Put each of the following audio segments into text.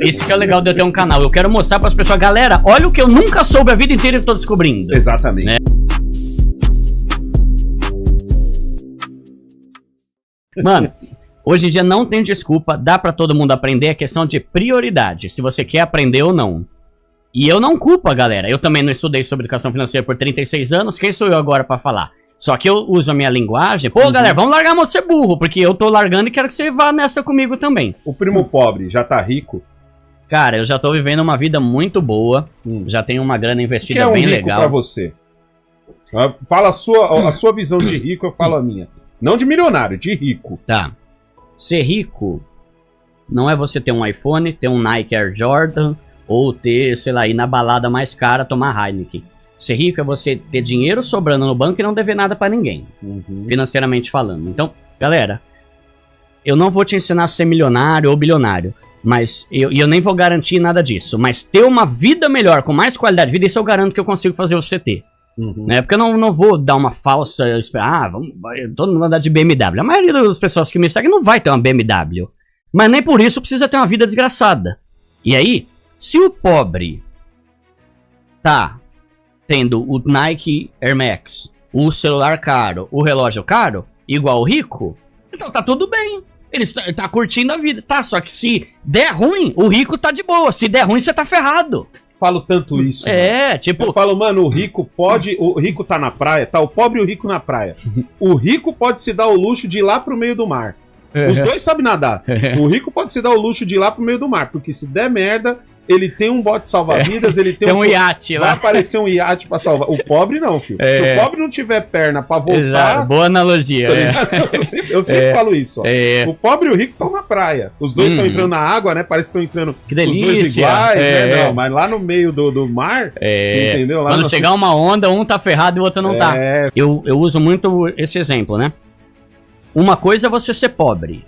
Isso que é o legal de eu ter um canal. Eu quero mostrar pras pessoas, galera, olha o que eu nunca soube a vida inteira e tô descobrindo. Exatamente. Né? Mano, hoje em dia não tem desculpa, dá pra todo mundo aprender, é questão de prioridade, se você quer aprender ou não. E eu não culpo a galera, eu também não estudei sobre educação financeira por 36 anos, quem sou eu agora pra falar? Só que eu uso a minha linguagem, galera, vamos largar a mão de ser burro, porque eu tô largando e quero que você vá nessa comigo também. O primo pobre já tá rico? Cara, eu já tô vivendo uma vida muito boa, já tenho uma grana investida que é um bem rico legal. Pra você? Fala a sua visão de rico, eu falo a minha. Não de milionário, de rico. Tá. Ser rico não é você ter um iPhone, ter um Nike Air Jordan, ou ter, sei lá, ir na balada mais cara tomar Heineken. Ser rico é você ter dinheiro sobrando no banco e não dever nada pra ninguém, financeiramente falando. Então, galera, eu não vou te ensinar a ser milionário ou bilionário, mas eu nem vou garantir nada disso. Mas ter uma vida melhor, com mais qualidade de vida, isso eu garanto que eu consigo fazer você ter. Né? Porque eu não vou dar uma falsa... todo mundo andar de BMW. A maioria das pessoas que me seguem não vai ter uma BMW. Mas nem por isso precisa ter uma vida desgraçada. E aí, se o pobre tá tendo o Nike Air Max, o celular caro, o relógio caro, igual o rico, então tá tudo bem. Ele tá curtindo a vida. Tá, só que se der ruim, o rico tá de boa. Se der ruim, você tá ferrado. Falo tanto isso. Mano. Tipo... Eu falo, mano, o rico tá na praia, tá o pobre e o rico na praia. O rico pode se dar o luxo de ir lá pro meio do mar. Os dois sabem nadar. O rico pode se dar o luxo de ir lá pro meio do mar, porque se der merda, ele tem um bote salva-vidas, ele tem um iate lá. Vai aparecer um iate pra salvar. O pobre não, filho. Se o pobre não tiver perna pra voltar... Exato. Boa analogia. Eu sempre falo isso, ó. O pobre e o rico estão na praia. Os dois estão entrando na água, né? Parece que estão entrando que delícia. Os dois iguais, né? Não, mas lá no meio do mar, entendeu? Lá quando chegar uma onda, um tá ferrado e o outro não tá. Eu uso muito esse exemplo, né? Uma coisa é você ser pobre.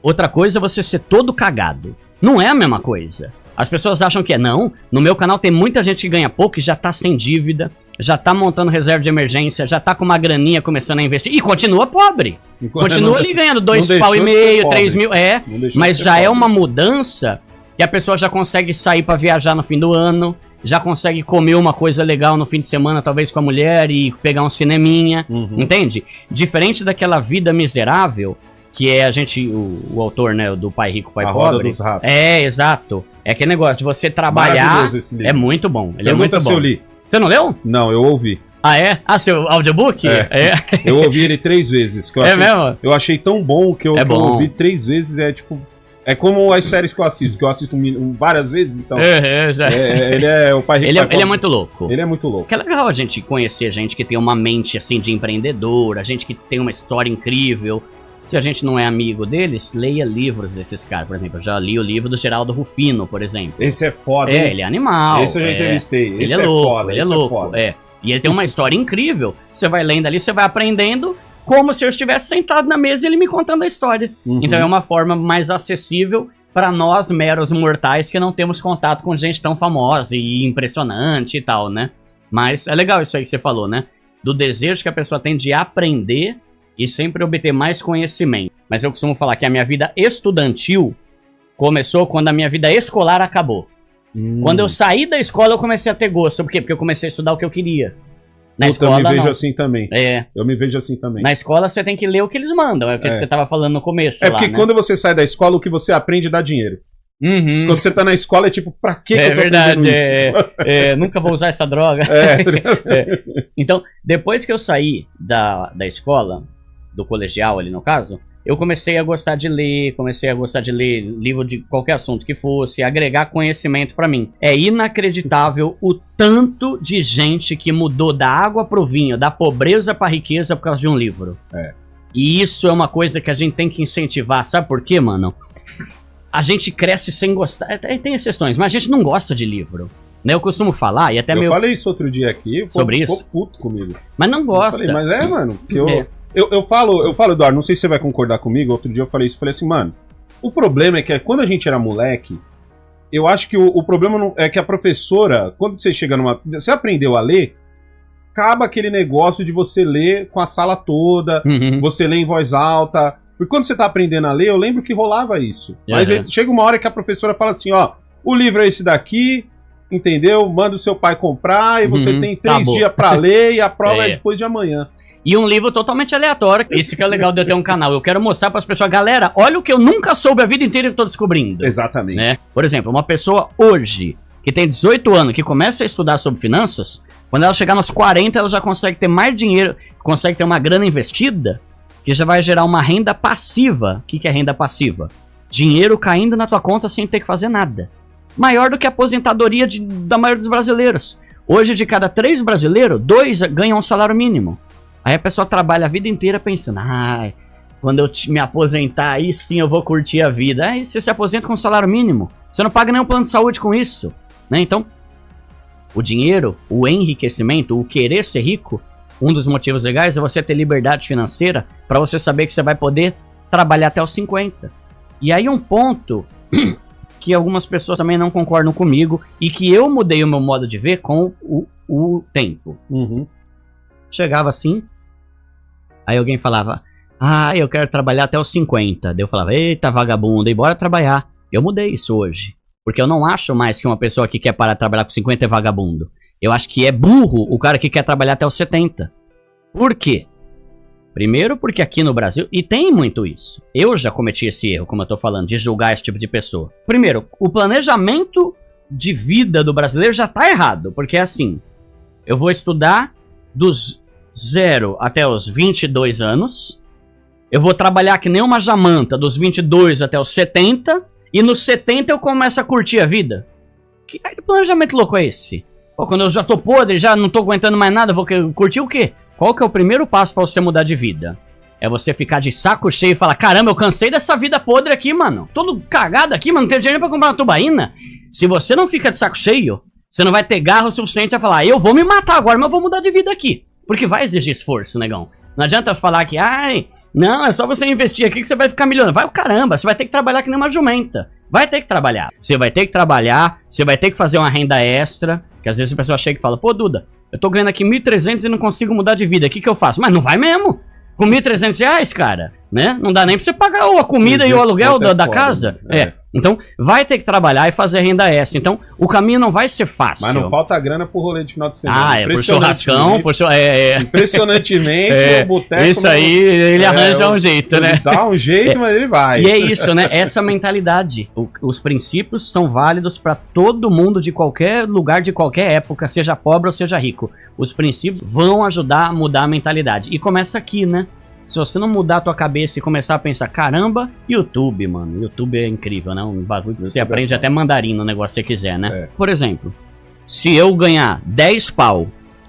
Outra coisa é você ser todo cagado. Não é a mesma coisa. As pessoas acham que é. Não, no meu canal tem muita gente que ganha pouco e já tá sem dívida, já tá montando reserva de emergência, já tá com uma graninha começando a investir e continua pobre. Continua ali ganhando 2,5 pau, 3 mil, mas já é uma mudança que a pessoa já consegue sair pra viajar no fim do ano, já consegue comer uma coisa legal no fim de semana, talvez com a mulher e pegar um cineminha, entende? Diferente daquela vida miserável que é a gente, o autor, né, do Pai Rico, Pai Pobre. Roda dos Ratos. Exato. É aquele negócio de você trabalhar. É muito bom. Ele é muito bom. Eu li. Você não leu? Não, eu ouvi. Ah, é? Ah, seu audiobook? Eu ouvi ele 3 vezes. Que eu achei, mesmo? Eu achei tão bom que eu ouvi 3 vezes. É como as séries que eu assisto várias vezes, então. Ele é o Pai Rico. Ele é muito louco. Ele é muito louco. Que é legal a gente conhecer gente que tem uma mente assim de empreendedor, a gente que tem uma história incrível. Se a gente não é amigo deles, leia livros desses caras. Por exemplo, eu já li o livro do Geraldo Rufino, por exemplo. Esse é foda. Ele é animal. Esse eu já entrevistei. Ele é louco, ele é louco. E ele tem uma história incrível. Você vai lendo ali, você vai aprendendo como se eu estivesse sentado na mesa e ele me contando a história. Então é uma forma mais acessível para nós, meros mortais, que não temos contato com gente tão famosa e impressionante e tal, né? Mas é legal isso aí que você falou, né? Do desejo que a pessoa tem de aprender e sempre obter mais conhecimento. Mas eu costumo falar que a minha vida estudantil começou quando a minha vida escolar acabou. Quando eu saí da escola, eu comecei a ter gosto. Por quê? Porque eu comecei a estudar o que eu queria. Na escola, eu me vejo assim também. Eu me vejo assim também. Na escola, você tem que ler o que eles mandam. É o que você estava falando no começo. Porque quando você sai da escola, o que você aprende dá dinheiro. Quando você tá na escola, é tipo, pra que eu tô aprendendo isso? Nunca vou usar essa droga. Então, depois que eu saí da escola, do colegial ali no caso, eu comecei a gostar de ler, livro de qualquer assunto que fosse, agregar conhecimento pra mim. É inacreditável o tanto de gente que mudou da água pro vinho, da pobreza pra riqueza por causa de um livro. E isso é uma coisa que a gente tem que incentivar, sabe por quê, mano? A gente cresce sem gostar, tem exceções, mas a gente não gosta de livro. Né, eu costumo falar, e até eu falei isso outro dia aqui, sobre isso? Ficou puto comigo. Mas não gosta. Eu falei, mas mano, que eu falo, Eduardo, não sei se você vai concordar comigo, outro dia eu falei isso, falei assim, mano, o problema é que quando a gente era moleque, eu acho que o problema é que a professora, quando você chega você aprendeu a ler, acaba aquele negócio de você ler com a sala toda, você lê em voz alta, porque quando você tá aprendendo a ler, eu lembro que rolava isso. Mas chega uma hora que a professora fala assim, ó, o livro é esse daqui, entendeu? Manda o seu pai comprar e você tem 3 acabou. dias pra ler e a prova é depois de amanhã. E um livro totalmente aleatório. Isso que é legal de eu ter um canal. Eu quero mostrar pras pessoas, galera, olha o que eu nunca soube a vida inteira e tô descobrindo. Exatamente. Né? Por exemplo, uma pessoa hoje, que tem 18 anos, que começa a estudar sobre finanças, quando ela chegar nos 40, ela já consegue ter mais dinheiro, consegue ter uma grana investida, que já vai gerar uma renda passiva. O que é renda passiva? Dinheiro caindo na tua conta sem ter que fazer nada. Maior do que a aposentadoria da maioria dos brasileiros. Hoje, de cada 3 brasileiros, 2 ganham um salário mínimo. Aí a pessoa trabalha a vida inteira pensando, ai, quando eu me aposentar, aí sim eu vou curtir a vida. Aí você se aposenta com um salário mínimo. Você não paga nenhum plano de saúde com isso. Né? Então, o dinheiro, o enriquecimento, o querer ser rico, um dos motivos legais é você ter liberdade financeira para você saber que você vai poder trabalhar até os 50. E aí um ponto que algumas pessoas também não concordam comigo e que eu mudei o meu modo de ver com o tempo. Chegava assim, aí alguém falava, eu quero trabalhar até os 50. Daí eu falava, eita vagabundo, e bora trabalhar. Eu mudei isso hoje, porque eu não acho mais que uma pessoa que quer parar de trabalhar com 50 é vagabundo. Eu acho que é burro o cara que quer trabalhar até os 70. Por quê? Primeiro porque aqui no Brasil, e tem muito isso, eu já cometi esse erro, como eu tô falando, de julgar esse tipo de pessoa. Primeiro, o planejamento de vida do brasileiro já tá errado, porque é assim, eu vou estudar dos 0 até os 22 anos, eu vou trabalhar que nem uma jamanta dos 22 até os 70, e nos 70 eu começo a curtir a vida. Que planejamento louco é esse? Pô, quando eu já tô podre, já não tô aguentando mais nada, vou curtir o quê? Qual que é o primeiro passo pra você mudar de vida? É você ficar de saco cheio e falar, caramba, eu cansei dessa vida podre aqui, mano. Todo cagado aqui, mano, não tenho dinheiro pra comprar uma tubaína. Se você não fica de saco cheio, você não vai ter garra o suficiente a falar, eu vou me matar agora, mas eu vou mudar de vida aqui. Porque vai exigir esforço, negão. Não adianta falar que, não, é só você investir aqui que você vai ficar milionário. Vai o caramba, você vai ter que trabalhar que nem uma jumenta. Vai ter que trabalhar. Você vai ter que trabalhar, você vai ter que fazer uma renda extra. Que às vezes a pessoa chega e fala, pô, Duda, eu tô ganhando aqui 1.300 e não consigo mudar de vida, o que eu faço? Mas não vai mesmo. Com 1.300 reais, cara, né? Não dá nem pra você pagar a comida e o aluguel da casa. Então, vai ter que trabalhar e fazer renda extra. Então, o caminho não vai ser fácil. Mas não falta grana pro rolê de final de semana. Por churrascão, Impressionantemente, o boteco... Isso aí, ele arranja um jeito, né? Ele dá um jeito, mas ele vai. E é isso, né? Essa mentalidade. Os princípios são válidos pra todo mundo de qualquer lugar, de qualquer época, seja pobre ou seja rico. Os princípios vão ajudar a mudar a mentalidade. E começa aqui, né? Se você não mudar a tua cabeça e começar a pensar, caramba, YouTube, mano, YouTube é incrível, né? Um bagulho que você aprende até mandarim no negócio que você quiser, né? Por exemplo, se eu ganhar 10 pau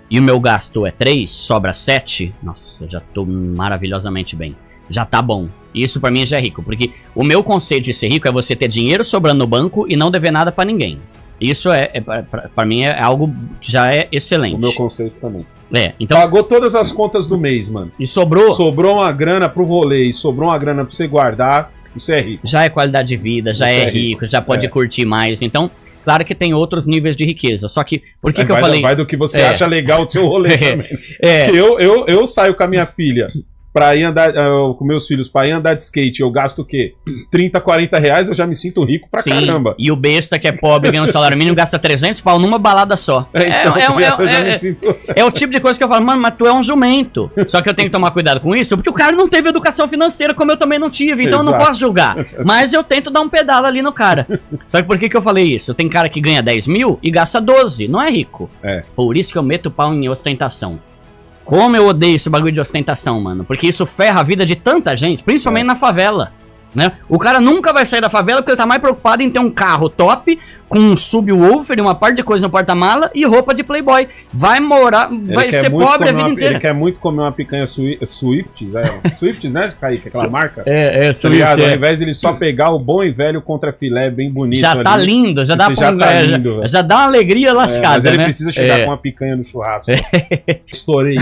e o meu gasto é 3, sobra 7, nossa, já tô maravilhosamente bem. Já tá bom. Isso pra mim já é rico, porque o meu conceito de ser rico é você ter dinheiro sobrando no banco e não dever nada pra ninguém. Isso pra mim é algo que já é excelente. O meu conceito também. Então... Pagou todas as contas do mês, mano. E sobrou... Sobrou uma grana pro rolê e sobrou uma grana pra você guardar, você é rico. Já é qualidade de vida, já é rico, já pode curtir mais. Então, claro que tem outros níveis de riqueza. Só que, por que eu falei... Vai do que você acha legal do seu rolê também. Porque eu saio com a minha filha pra ir andar, com meus filhos, pra ir andar de skate, eu gasto o quê? 30, 40 reais, eu já me sinto rico pra caramba. E o besta que é pobre ganhando salário mínimo gasta 300 pau numa balada só. É o tipo de coisa que eu falo, mano, mas tu é um jumento. Só que eu tenho que tomar cuidado com isso, porque o cara não teve educação financeira, como eu também não tive, então eu não posso julgar. Mas eu tento dar um pedalo ali no cara. Só que por que eu falei isso? Tem cara que ganha 10 mil e gasta 12, não é rico. Por isso que eu meto o pau em ostentação. Como eu odeio esse bagulho de ostentação, mano. Porque isso ferra a vida de tanta gente, principalmente na favela, né? O cara nunca vai sair da favela porque ele tá mais preocupado em ter um carro top, com um subwoofer e uma parte de coisa no porta-mala e roupa de playboy. Vai morar, vai ser pobre a vida inteira. Ele quer muito comer uma picanha Swift, velho. Swift, né, Kaique? Aquela marca? Swift. Ao invés de ele só pegar o bom e velho contrafilé bem bonito. Já tá lindo, já dá lindo, já dá uma alegria lascada, mas ele precisa chegar com uma picanha no churrasco. Estourei.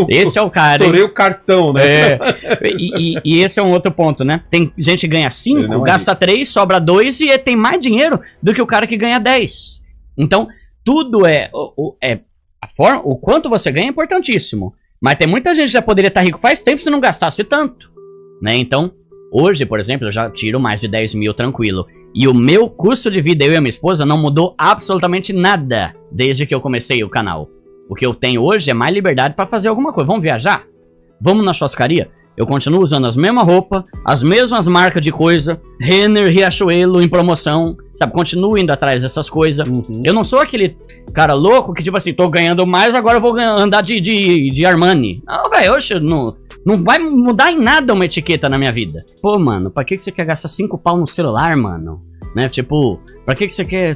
Esse é o cara. Estourei o cartão, né? E esse é um outro ponto, né? Tem gente que ganha 5, gasta 3, sobra 2 e tem mais dinheiro do que o cara que ganha 10. Então, tudo o quanto você ganha é importantíssimo. Mas tem muita gente que já poderia estar rico faz tempo se não gastasse tanto, né? Então, hoje, por exemplo, eu já tiro mais de 10 mil tranquilo. E o meu custo de vida, eu e a minha esposa, não mudou absolutamente nada desde que eu comecei o canal. O que eu tenho hoje é mais liberdade pra fazer alguma coisa. Vamos viajar? Vamos na churrascaria? Eu continuo usando as mesmas roupas, as mesmas marcas de coisa, Renner, Riachuelo em promoção, sabe? Continuo indo atrás dessas coisas. Eu não sou aquele cara louco que, tipo assim, tô ganhando mais, agora eu vou andar de Armani. Não, velho, não vai mudar em nada uma etiqueta na minha vida. Pô, mano, pra que você quer gastar 5 pau no celular, mano? Né, tipo, pra que você quer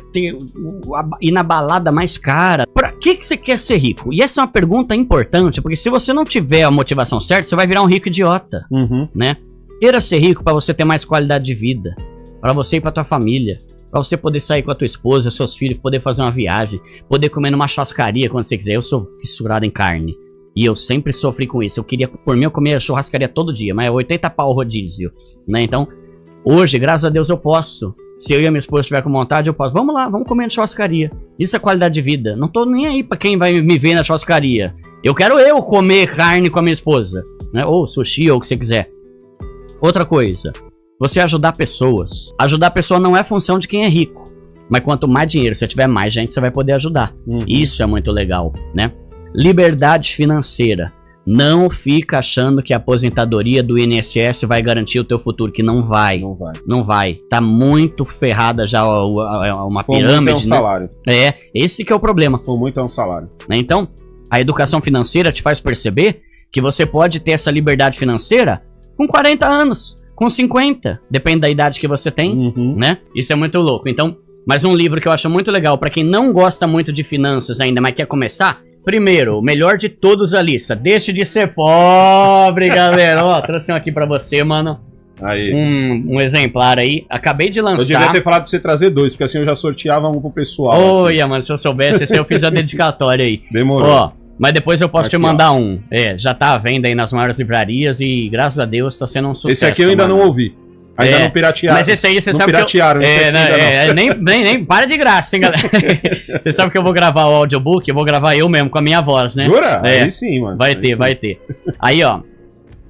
ir na balada mais cara? Pra que você quer ser rico? E essa é uma pergunta importante, porque se você não tiver a motivação certa, você vai virar um rico idiota, né? Queira ser rico pra você ter mais qualidade de vida, pra você ir pra tua família, pra você poder sair com a tua esposa, seus filhos, poder fazer uma viagem, poder comer numa churrascaria quando você quiser. Eu sou fissurado em carne, e eu sempre sofri com isso. Por mim, eu comia churrascaria todo dia, mas é 80 pau o rodízio, né? Então, hoje, graças a Deus, eu posso. Se eu e a minha esposa estiver com vontade, eu posso. Vamos lá, vamos comer na churrascaria. Isso é qualidade de vida. Não tô nem aí pra quem vai me ver na churrascaria. Eu quero comer carne com a minha esposa, né? Ou sushi, ou o que você quiser. Outra coisa, você ajudar pessoas. Ajudar a pessoa não é função de quem é rico. Mas quanto mais dinheiro você tiver, mais gente você vai poder ajudar. Isso é muito legal, né? Liberdade financeira. Não fica achando que a aposentadoria do INSS vai garantir o teu futuro, que não vai. Não vai. Tá muito ferrada já uma pirâmide, é um salário. É, esse que é o problema. For muito é um salário. Né? Então, a educação financeira te faz perceber que você pode ter essa liberdade financeira com 40 anos, com 50, depende da idade que você tem, né? Isso é muito louco. Então, mais um livro que eu acho muito legal pra quem não gosta muito de finanças ainda, mas quer começar. Primeiro, o melhor de todos a lista. Deixe de ser pobre, galera. Ó, trouxe um aqui pra você, mano. Aí. Um exemplar aí. Acabei de lançar. Eu devia ter falado pra você trazer 2, porque assim eu já sorteava um pro pessoal. Olha, mano, se eu soubesse, esse eu fiz a dedicatória aí. Demorou. Ó, mas depois eu posso aqui, te mandar um. Já tá à venda aí nas maiores livrarias e graças a Deus tá sendo um sucesso. Esse aqui eu ainda não ouvi. Ainda não piratearam. Mas esse aí você sabe piratearam, que nem para de graça, hein, galera. Você sabe que eu vou gravar o audiobook, eu vou gravar eu mesmo, com a minha voz, né? Jura? Aí sim, mano. Vai ter. Aí, ó,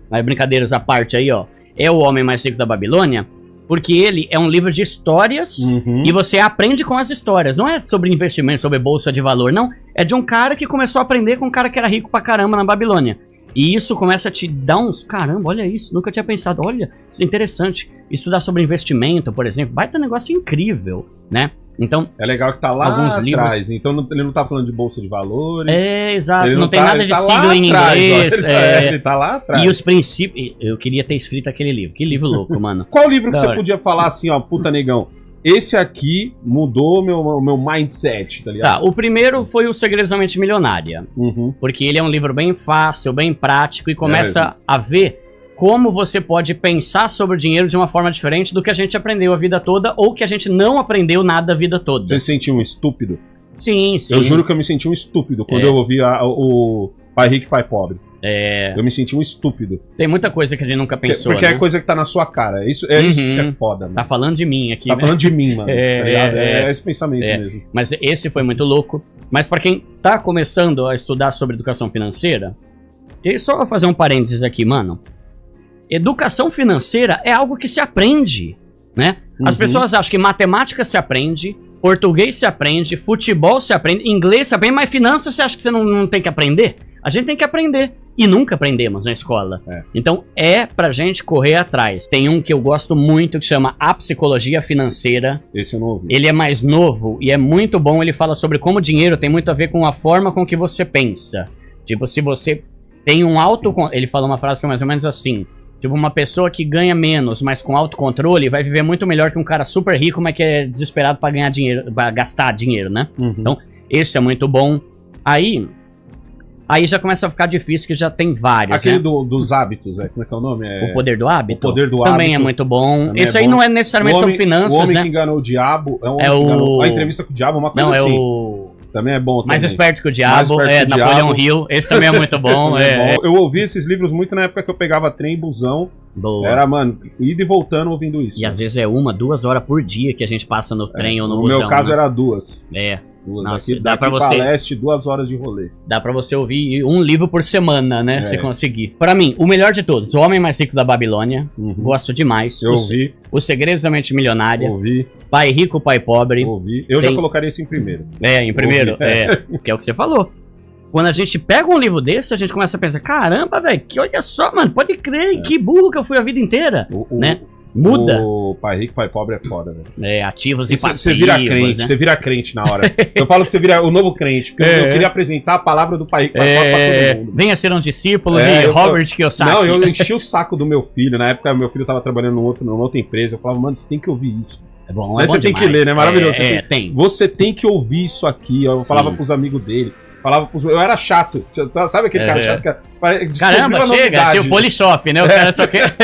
mas brincadeiras à parte aí, ó, é O Homem Mais Rico da Babilônia, porque ele é um livro de histórias e você aprende com as histórias. Não é sobre investimento, sobre bolsa de valor, não. É de um cara que começou a aprender com um cara que era rico pra caramba na Babilônia. E isso começa a te dar uns... Caramba, olha isso, nunca tinha pensado. Olha, isso é interessante. Estudar sobre investimento, por exemplo, vai ter um negócio incrível, né? Então... É legal que tá lá atrás. Livros... Então ele não tá falando de bolsa de valores. Exato. Não tem nada de sigla em inglês. Ele tá lá atrás. E os princípios... Eu queria ter escrito aquele livro. Que livro louco, mano. Qual livro que você podia falar assim, ó, puta negão? Esse aqui mudou meu mindset, tá ligado? Tá, o primeiro foi O Segredos da Mente Milionária. Porque ele é um livro bem fácil, bem prático e começa a ver como você pode pensar sobre o dinheiro de uma forma diferente do que a gente aprendeu a vida toda ou que a gente não aprendeu nada a vida toda. Você se sentiu um estúpido? Sim. Eu juro que eu me senti um estúpido quando eu ouvi o Pai Rico e Pai Pobre. Eu me senti um estúpido. Tem muita coisa que a gente nunca pensou, porque né? é coisa que tá na sua cara. Isso que é foda, mano. Tá falando de mim aqui, Tá falando de mim, mano. É esse pensamento mesmo. Mas esse foi muito louco. Mas pra quem tá começando a estudar sobre educação financeira, e só vou fazer um parênteses aqui, mano. Educação financeira é algo que se aprende, né? As pessoas acham que matemática se aprende, português se aprende, futebol se aprende, inglês se aprende, mas finanças você acha que você não tem que aprender? A gente tem que aprender. E nunca aprendemos na escola. Então é pra gente correr atrás. Tem um que eu gosto muito que chama A Psicologia Financeira. Esse eu não ouvi. Ele é mais novo e é muito bom. Ele fala sobre como o dinheiro tem muito a ver com a forma com que você pensa. Tipo, se você tem um Ele fala uma frase que é mais ou menos assim. Tipo, uma pessoa que ganha menos, mas com autocontrole, vai viver muito melhor que um cara super rico, mas que é desesperado pra ganhar dinheiro, pra gastar dinheiro, né? Então, esse é muito bom. Aí já começa a ficar difícil, que já tem vários, aquele dos hábitos, como é que é o nome? O Poder do Hábito? O Poder do Também Hábito. É muito bom. Esse aí não é necessariamente sobre finanças, né? O Homem que Enganou o Diabo. A Entrevista com o Diabo é uma coisa assim. Também é bom. Mais Esperto que o Diabo, Napoleão Hill. Esse também é muito bom. Bom. Eu ouvi esses livros muito na época que eu pegava trem e busão. Boa. Era, mano, ida e voltando ouvindo isso. E às vezes é 1, 2 horas por dia que a gente passa no trem ou no busão. No meu caso era 2. Nossa, Daqui dá pra pra você. leste, 2 horas de rolê. Dá pra você ouvir um livro por semana, né? É. Se conseguir. Pra mim, o melhor de todos, O Homem Mais Rico da Babilônia. Uhum. Gosto demais. Eu ouvi, Os Segredos da Mente Milionária. ouvi, Pai Rico, Pai Pobre. ouvi. Eu Tem- já colocaria isso em primeiro. Em primeiro. Ouvi. Que é o que você falou. Quando a gente pega um livro desse, a gente começa a pensar, caramba, velho, que olha só, mano, pode crer, que burro que eu fui a vida inteira, né? Muda. O Pai Rico, Pai Pobre é foda, velho. Ativos e Você passivos, vira crente, né? você vira crente na hora. Eu falo que você vira o novo crente, porque eu queria apresentar a palavra do Pai Rico, Pai Pobre pra todo mundo. Venha ser um discípulo É, de eu tô- Robert Kiyosaki. Não, eu enchi o saco do meu filho. Na época, meu filho tava trabalhando numa outra empresa. Eu falava, mano, você tem que ouvir isso. É bom, Mas você tem demais. que ler, né? Maravilhoso. Tem. Você tem que ouvir isso aqui. Eu Sim. falava pros amigos dele. Eu era chato. Sabe aquele cara chato? Que descobriu Caramba, a chega, novidade. tem o Polishop, né? O cara só quer...